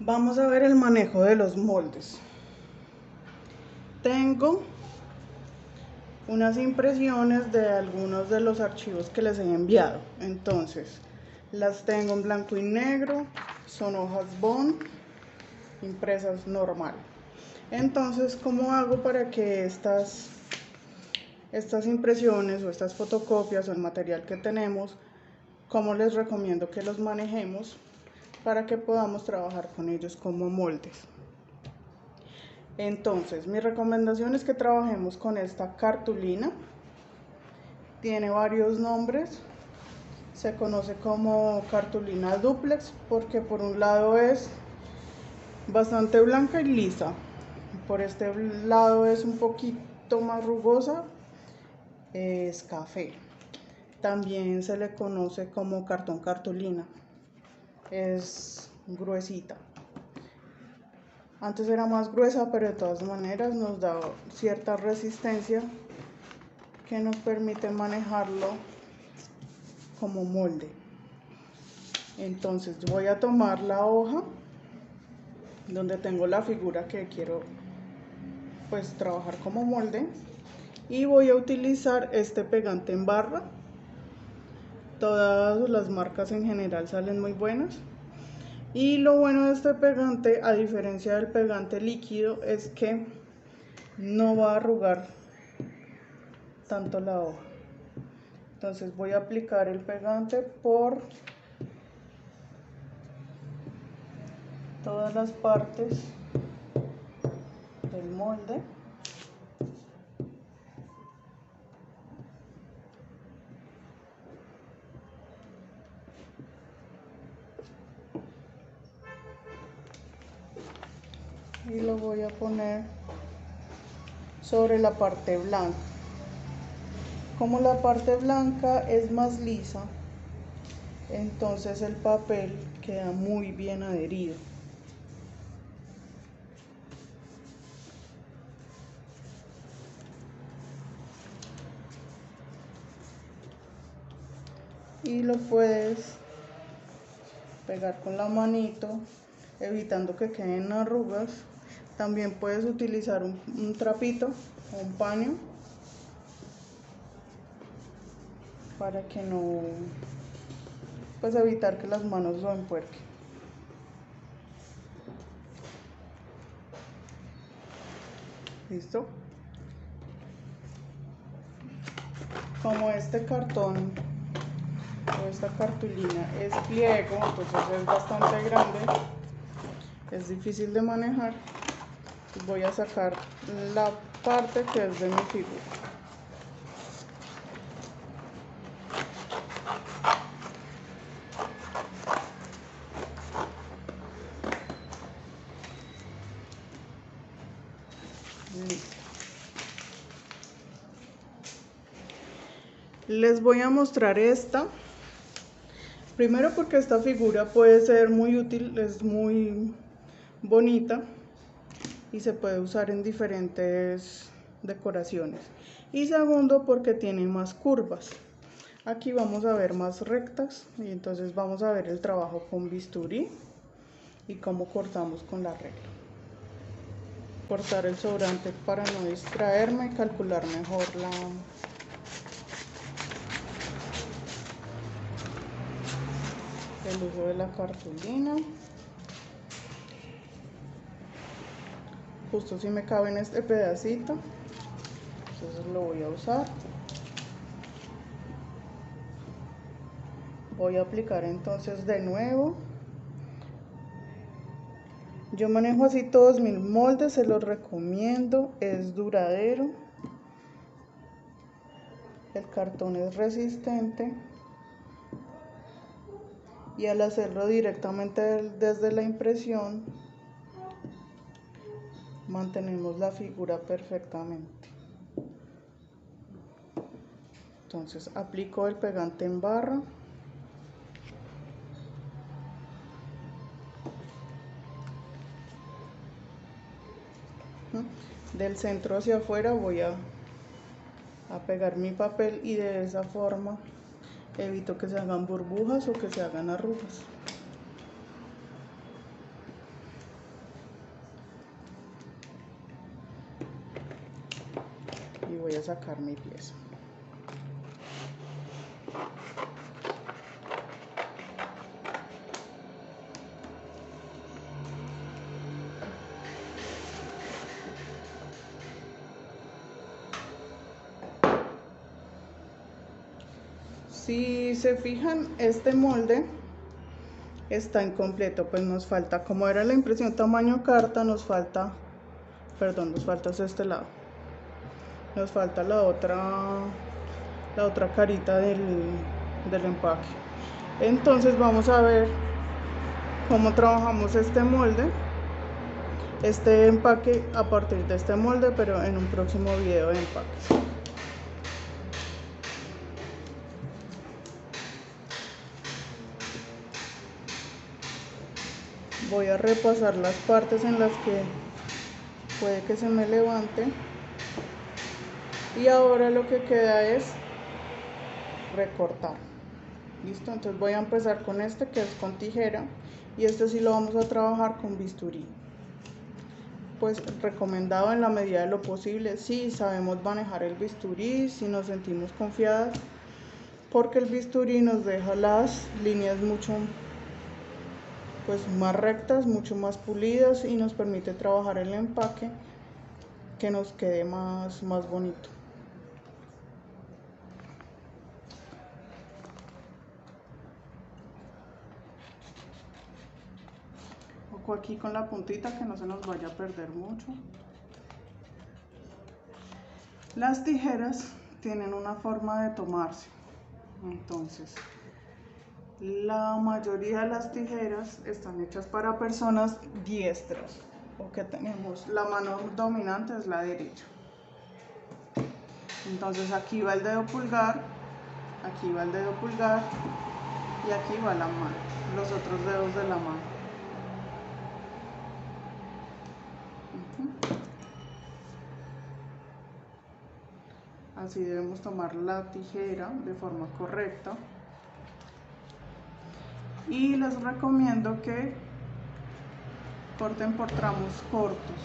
Vamos a ver el manejo de los moldes. Tengo unas impresiones de algunos de los archivos que les he enviado. Entonces, las tengo en blanco y negro, son hojas bond, impresas normal. Entonces, ¿cómo hago para que estas impresiones o estas fotocopias o el material que tenemos, cómo les recomiendo que los manejemos para que podamos trabajar con ellos como moldes? Entonces, mi recomendación es que trabajemos con esta cartulina. Tiene varios nombres. Se conoce como cartulina dúplex porque por un lado es bastante blanca y lisa. Por este lado es un poquito más rugosa, es café. También se le conoce como cartón cartulina. Es gruesita. Antes era más gruesa, pero de todas maneras nos da cierta resistencia que nos permite manejarlo como molde. Entonces voy a tomar la hoja donde tengo la figura que quiero pues trabajar como molde y voy a utilizar este pegante en barra. Todas las marcas en general salen muy buenas. Y lo bueno de este pegante, a diferencia del pegante líquido, es que no va a arrugar tanto la hoja. Entonces voy a aplicar el pegante por todas las partes del molde. Y lo voy a poner sobre la parte blanca. Como la parte blanca es más lisa, entonces el papel queda muy bien adherido. Y lo puedes pegar con la manito, evitando que queden arrugas. También puedes utilizar un trapito o un paño para que no, pues evitar que las manos lo empuerquen. ¿Listo? Como este cartón o esta cartulina es pliego, entonces es bastante grande, es difícil de manejar. Voy a sacar la parte que es de mi figura. Listo. Les voy a mostrar esta. Primero porque esta figura puede ser muy útil, es muy bonita y se puede usar en diferentes decoraciones. Y segundo porque tiene más curvas. Aquí vamos a ver más rectas y entonces vamos a ver el trabajo con bisturí y cómo cortamos con la regla. Cortar el sobrante para no distraerme y calcular mejor el uso de la cartulina. Justo si me cabe en este pedacito, entonces lo voy a usar. Voy a aplicar entonces de nuevo. Yo manejo así todos mis moldes, se los recomiendo, es duradero. El cartón es resistente. Y al hacerlo directamente desde la impresión, mantenemos la figura perfectamente. Entonces aplico el pegante en barra. Del centro hacia afuera voy a pegar mi papel y de esa forma evito que se hagan burbujas o que se hagan arrugas. voy a sacar mi pieza. Si se fijan, este molde está incompleto, pues nos falta, como era la impresión tamaño carta, nos falta es este lado, nos falta la otra carita del empaque. Entonces vamos a ver cómo trabajamos este molde, este empaque a partir de este molde, pero en un próximo video de empaque. Voy a repasar las partes en las que puede que se me levante, y ahora lo que queda es recortar. Listo, entonces voy a empezar con este, que es con tijera, y este sí lo vamos a trabajar con bisturí. Pues recomendado en la medida de lo posible, si sabemos manejar el bisturí, si nos sentimos confiadas, porque el bisturí nos deja las líneas mucho más rectas, mucho más pulidas, y nos permite trabajar el empaque que nos quede más bonito. Ojo aquí con la puntita, que no se nos vaya a perder mucho. Las tijeras tienen una forma de tomarse, entonces la mayoría de las tijeras están hechas para personas diestras, o que tenemos la mano dominante es la derecha. Entonces aquí va el dedo pulgar, aquí va el dedo pulgar, y aquí va la mano, los otros dedos de la mano. Así debemos tomar la tijera de forma correcta. Y les recomiendo que corten por tramos cortos,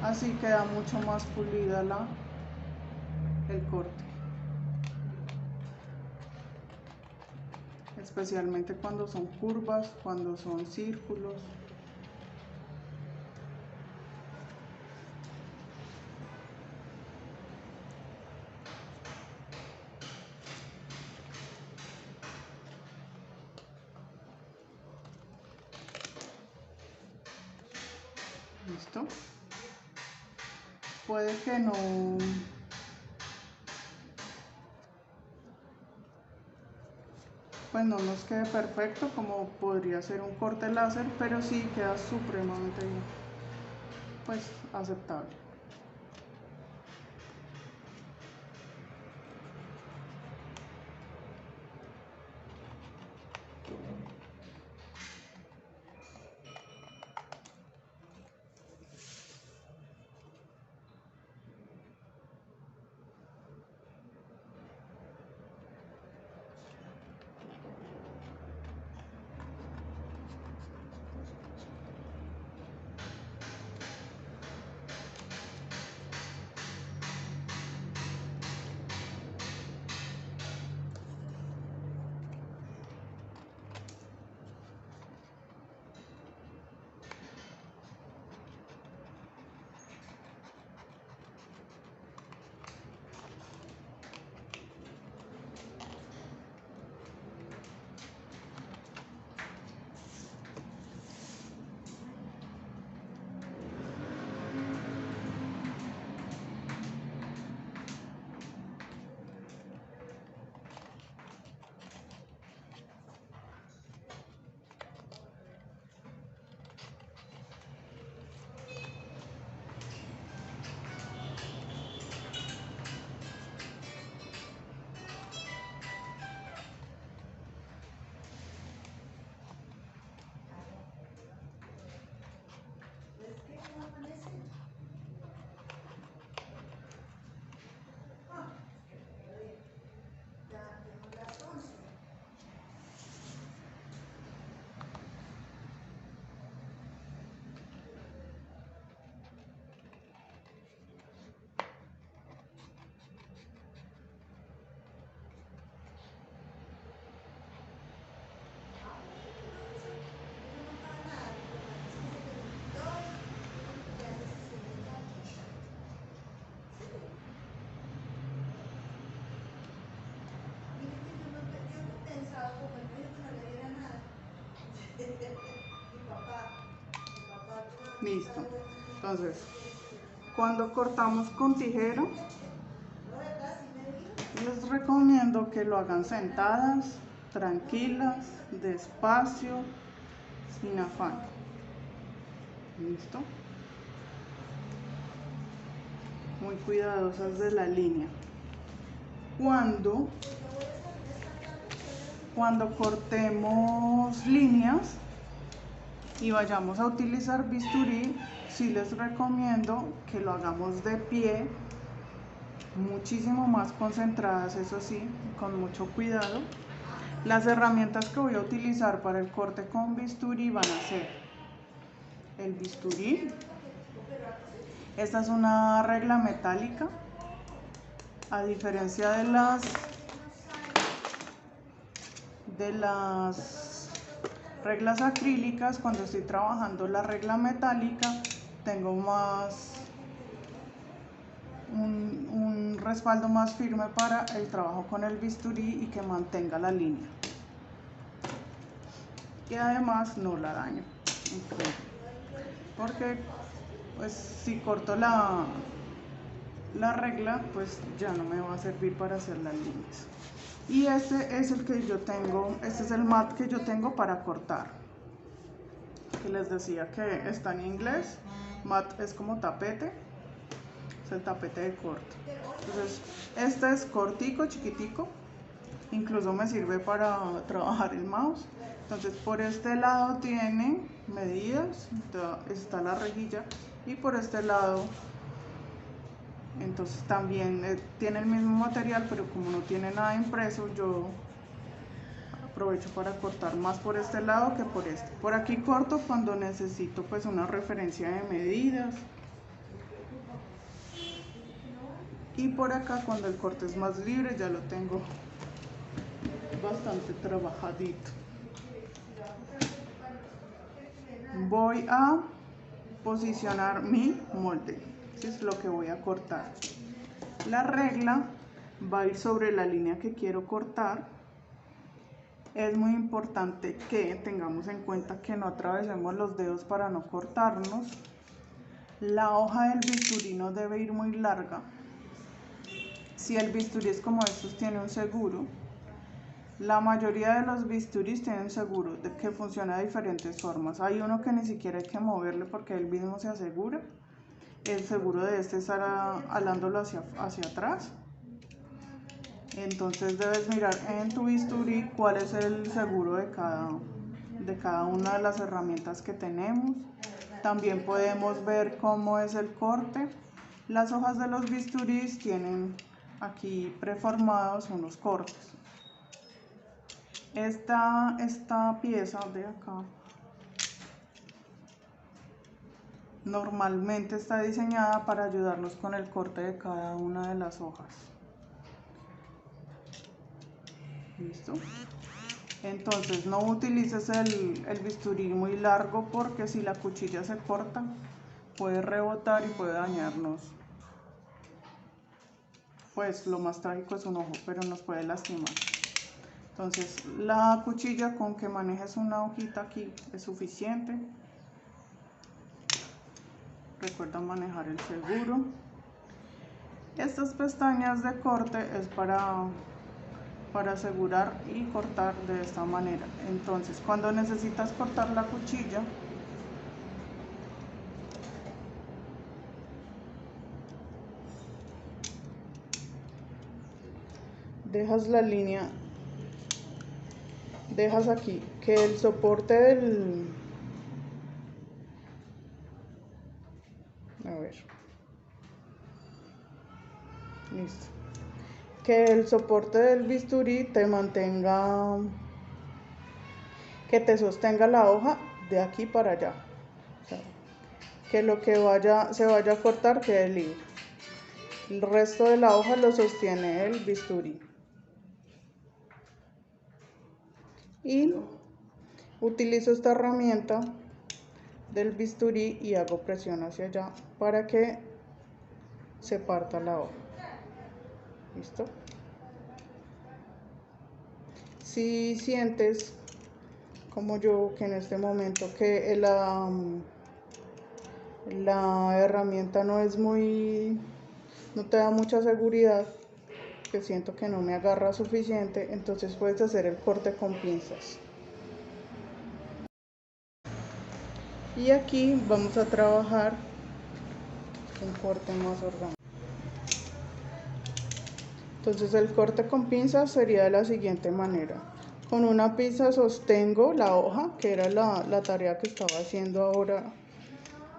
así queda mucho más pulida el corte, especialmente cuando son curvas, cuando son círculos. Listo. Puede que no nos quede perfecto, como podría ser un corte láser, pero sí queda supremamente bien, pues aceptable. Listo. Entonces, cuando cortamos con tijera, les recomiendo que lo hagan sentadas, tranquilas, despacio, sin afán. Listo. Muy cuidadosas de la línea. Cuando cortemos líneas y vayamos a utilizar bisturí, sí les recomiendo que lo hagamos de pie, muchísimo más concentradas, eso sí, con mucho cuidado. Las herramientas que voy a utilizar para el corte con bisturí van a ser el bisturí. Esta es una regla metálica, a diferencia de las reglas acrílicas. Cuando estoy trabajando la regla metálica tengo más un respaldo más firme para el trabajo con el bisturí y que mantenga la línea, y además no la daño, porque pues si corto la regla, pues ya no me va a servir para hacer las líneas. Y este es el que yo tengo, este es el mat que yo tengo para cortar, que les decía que está en inglés. Mat es como tapete, es el tapete de corte. Entonces este es cortico, chiquitico, incluso me sirve para trabajar el mouse. Entonces por este lado tiene medidas, está la rejilla, y por este lado entonces también tiene el mismo material, pero como no tiene nada impreso, yo aprovecho para cortar más por este lado que por este. Por aquí corto cuando necesito pues una referencia de medidas, y por acá cuando el corte es más libre ya lo tengo bastante trabajadito. Voy a posicionar mi molde, eso es lo que voy a cortar. La regla va a ir sobre la línea que quiero cortar. Es muy importante que tengamos en cuenta que no atravesemos los dedos para no cortarnos. La hoja del bisturí no debe ir muy larga. Si el bisturí es como estos, tiene un seguro. La mayoría de los bisturís tienen seguro, que funciona de diferentes formas. Hay uno que ni siquiera hay que moverle porque él mismo se asegura. El seguro de este es alándolo hacia atrás. Entonces debes mirar en tu bisturí cuál es el seguro de cada una de las herramientas que tenemos. También podemos ver cómo es el corte. Las hojas de los bisturís tienen aquí preformados unos cortes. Esta pieza de acá normalmente está diseñada para ayudarnos con el corte de cada una de las hojas. ¿Listo? Entonces no utilices el bisturí muy largo, porque si la cuchilla se corta puede rebotar y puede dañarnos. Pues lo más trágico es un ojo, pero nos puede lastimar. Entonces la cuchilla, con que manejes una hojita aquí es suficiente. Recuerda manejar el seguro. Estas pestañas de corte es para asegurar y cortar de esta manera. Entonces cuando necesitas cortar la cuchilla, dejas la línea, dejas aquí que el soporte listo, que el soporte del bisturí te mantenga, que te sostenga la hoja de aquí para allá, o sea, que lo que se vaya a cortar quede libre. El resto de la hoja lo sostiene el bisturí. Y utilizo esta herramienta del bisturí y hago presión hacia allá para que se parta la hoja. ¿Listo? Si sientes como yo, que en este momento que la herramienta no te da mucha seguridad, que siento que no me agarra suficiente, entonces puedes hacer el corte con pinzas. Y aquí vamos a trabajar un corte más orgánico. Entonces el corte con pinzas sería de la siguiente manera. Con una pinza sostengo la hoja, que era la tarea que estaba haciendo ahora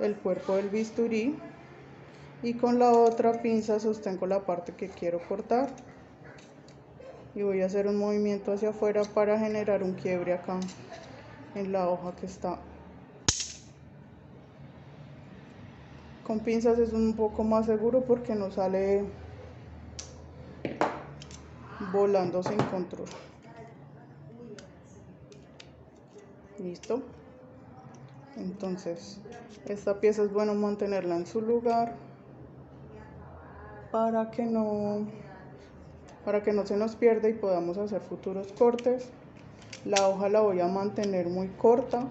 el cuerpo del bisturí, y con la otra pinza sostengo la parte que quiero cortar y voy a hacer un movimiento hacia afuera para generar un quiebre acá en la hoja que está. Con pinzas es un poco más seguro porque no sale volando sin control. Listo. Entonces esta pieza es bueno mantenerla en su lugar para que no se nos pierda y podamos hacer futuros cortes. La hoja la voy a mantener muy corta.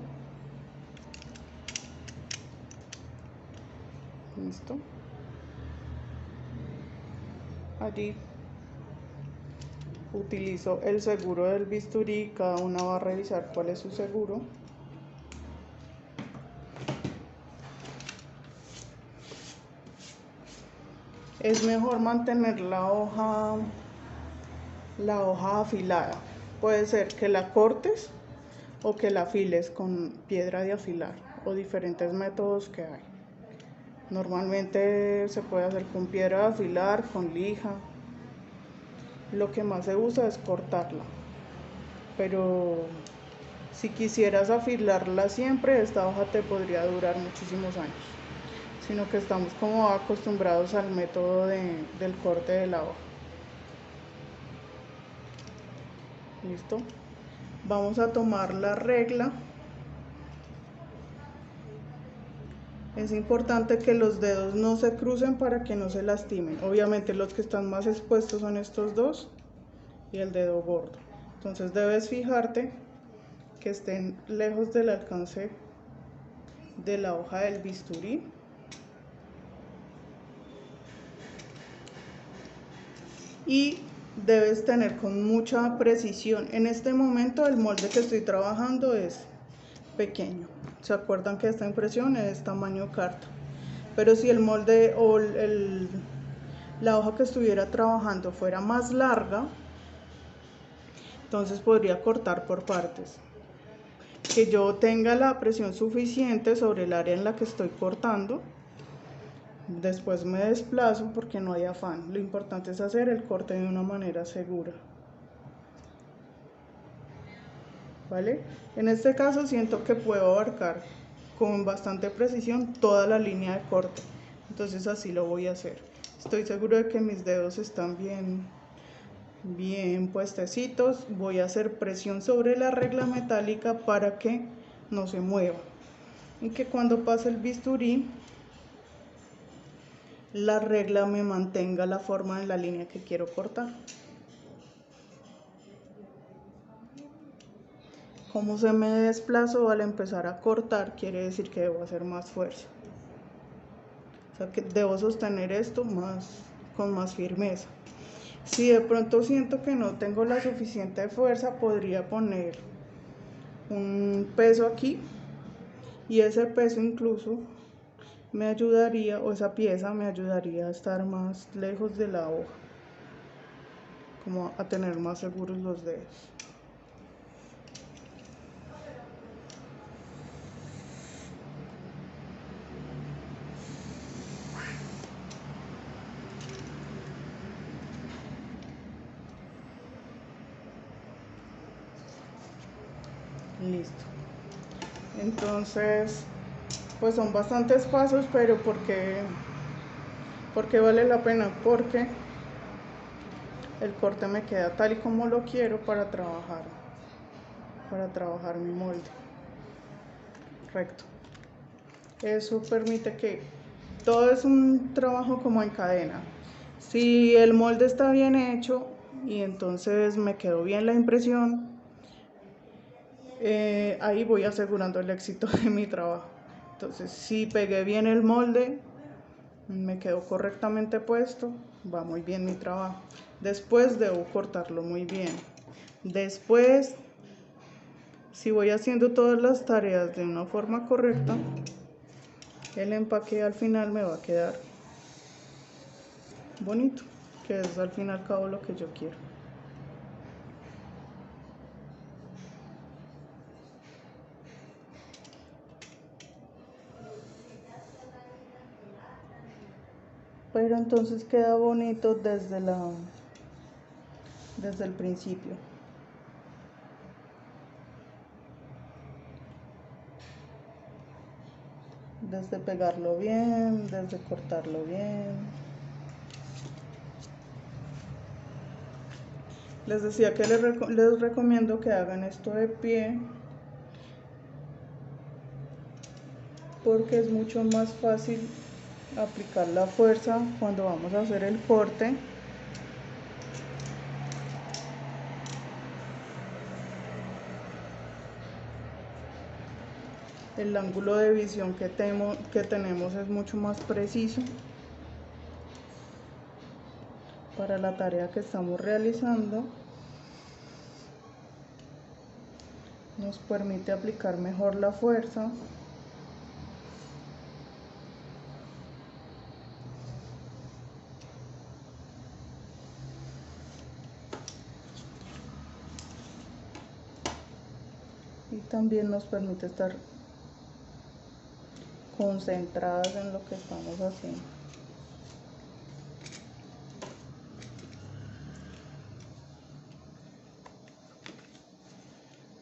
Listo. Allí utilizo el seguro del bisturí, cada una va a revisar cuál es su seguro. Es mejor mantener la hoja afilada. Puede ser que la cortes o que la afiles con piedra de afilar o diferentes métodos que hay. Normalmente se puede hacer con piedra de afilar, con lija. Lo que más se usa es cortarla, pero si quisieras afilarla siempre, esta hoja te podría durar muchísimos años, sino que estamos como acostumbrados al método del corte de la hoja. Listo. Vamos a tomar la regla. Es importante que los dedos no se crucen para que no se lastimen. Obviamente los que están más expuestos son estos dos y el dedo gordo. Entonces debes fijarte que estén lejos del alcance de la hoja del bisturí. Y debes tener con mucha precisión. En este momento el molde que estoy trabajando es pequeño. ¿Se acuerdan que esta impresión es tamaño carta? Pero si el molde o la hoja que estuviera trabajando fuera más larga, entonces podría cortar por partes. Que yo tenga la presión suficiente sobre el área en la que estoy cortando. Después me desplazo porque no hay afán. Lo importante es hacer el corte de una manera segura. ¿Vale? En este caso siento que puedo abarcar con bastante precisión toda la línea de corte. Entonces así lo voy a hacer. Estoy seguro de que mis dedos están bien puestecitos. Voy a hacer presión sobre la regla metálica para que no se mueva. Y que cuando pase el bisturí, la regla me mantenga la forma en la línea que quiero cortar. Como se me desplazó al empezar a cortar, quiere decir que debo hacer más fuerza. O sea que debo sostener esto con más firmeza. Si de pronto siento que no tengo la suficiente fuerza, podría poner un peso aquí y ese peso incluso me ayudaría, o esa pieza me ayudaría a estar más lejos de la hoja, como a tener más seguros los dedos. Listo. Entonces, pues son bastantes pasos, pero porque vale la pena, porque el corte me queda tal y como lo quiero para trabajar mi molde recto. Eso permite que todo es un trabajo como en cadena. Si el molde está bien hecho y entonces me quedó bien la impresión, ahí voy asegurando el éxito de mi trabajo. Entonces, si pegué bien el molde, me quedó correctamente puesto, va muy bien mi trabajo. Después debo cortarlo muy bien. Después, si voy haciendo todas las tareas de una forma correcta, el empaque al final me va a quedar bonito, que es al fin y al cabo lo que yo quiero. Pero entonces queda bonito desde el principio. Desde pegarlo bien, desde cortarlo bien. Les decía que les recomiendo que hagan esto de pie, porque es mucho más fácil aplicar la fuerza cuando vamos a hacer el corte. El ángulo de visión que tenemos es mucho más preciso para la tarea que estamos realizando. Nos permite aplicar mejor la fuerza. Y también nos permite estar concentradas en lo que estamos haciendo.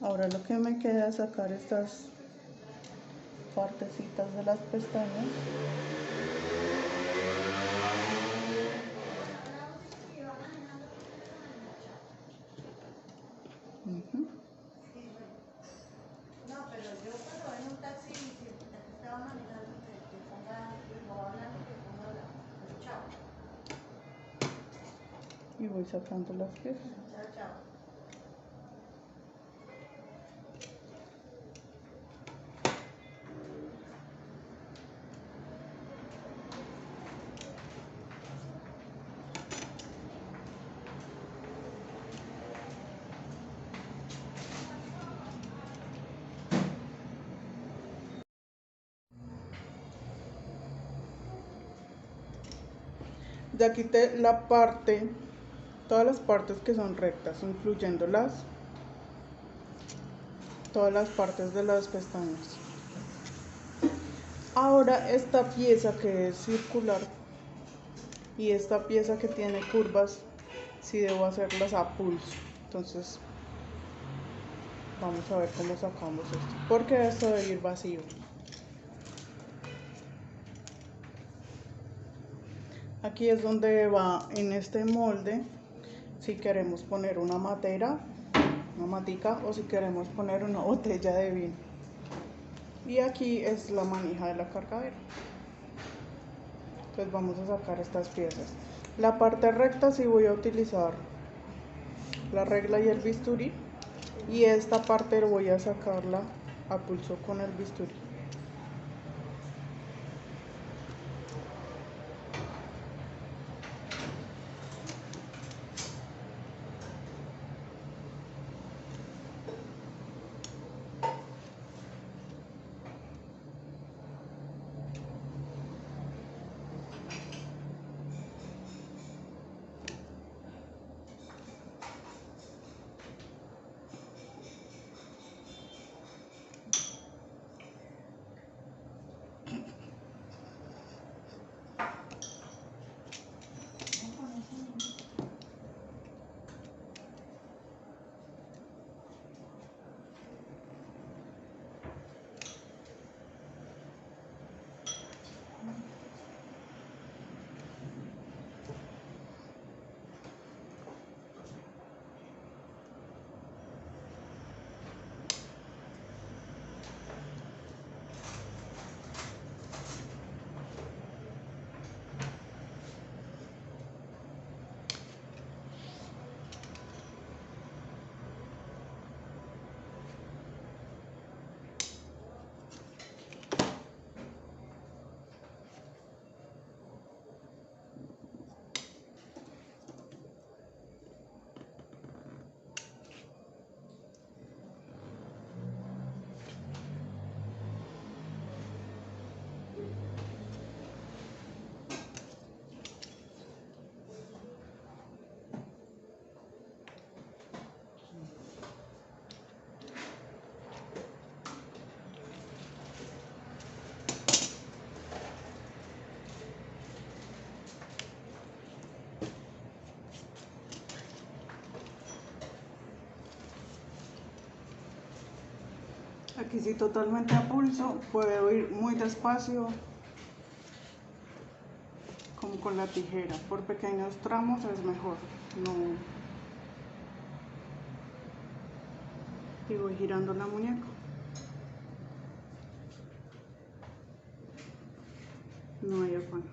Ahora lo que me queda es sacar estas partecitas de las pestañas. No, pero yo cuando voy en un taxi y siempre estaba manejando que ponga, no hablando, que ponga hablando. Pero chao. Y voy sacando las piezas. Chao, chao. Ya quité todas las partes que son rectas, incluyendo todas las partes de las pestañas. Ahora esta pieza que es circular y esta pieza que tiene curvas, sí debo hacerlas a pulso. Entonces vamos a ver cómo sacamos esto, porque esto debe ir vacío. Aquí es donde va en este molde si queremos poner una matica, o si queremos poner una botella de vino. Y aquí es la manija de la cargadera. Entonces vamos a sacar estas piezas. La parte recta sí voy a utilizar la regla y el bisturí, y esta parte voy a sacarla a pulso con el bisturí. Aquí sí totalmente a pulso, puedo ir muy despacio, como con la tijera. Por pequeños tramos es mejor, no. Y voy girando la muñeca. No hay afán.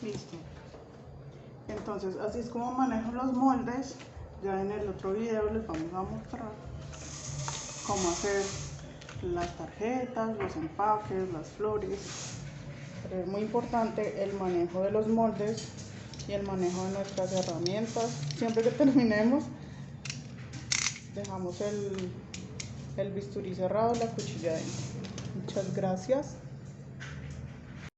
Listo. Entonces, así es como manejo los moldes. Ya en el otro video les vamos a mostrar cómo hacer las tarjetas, los empaques, las flores. Pero es muy importante el manejo de los moldes y el manejo de nuestras herramientas. Siempre que terminemos, dejamos el bisturí cerrado, la cuchilla dentro. Muchas gracias.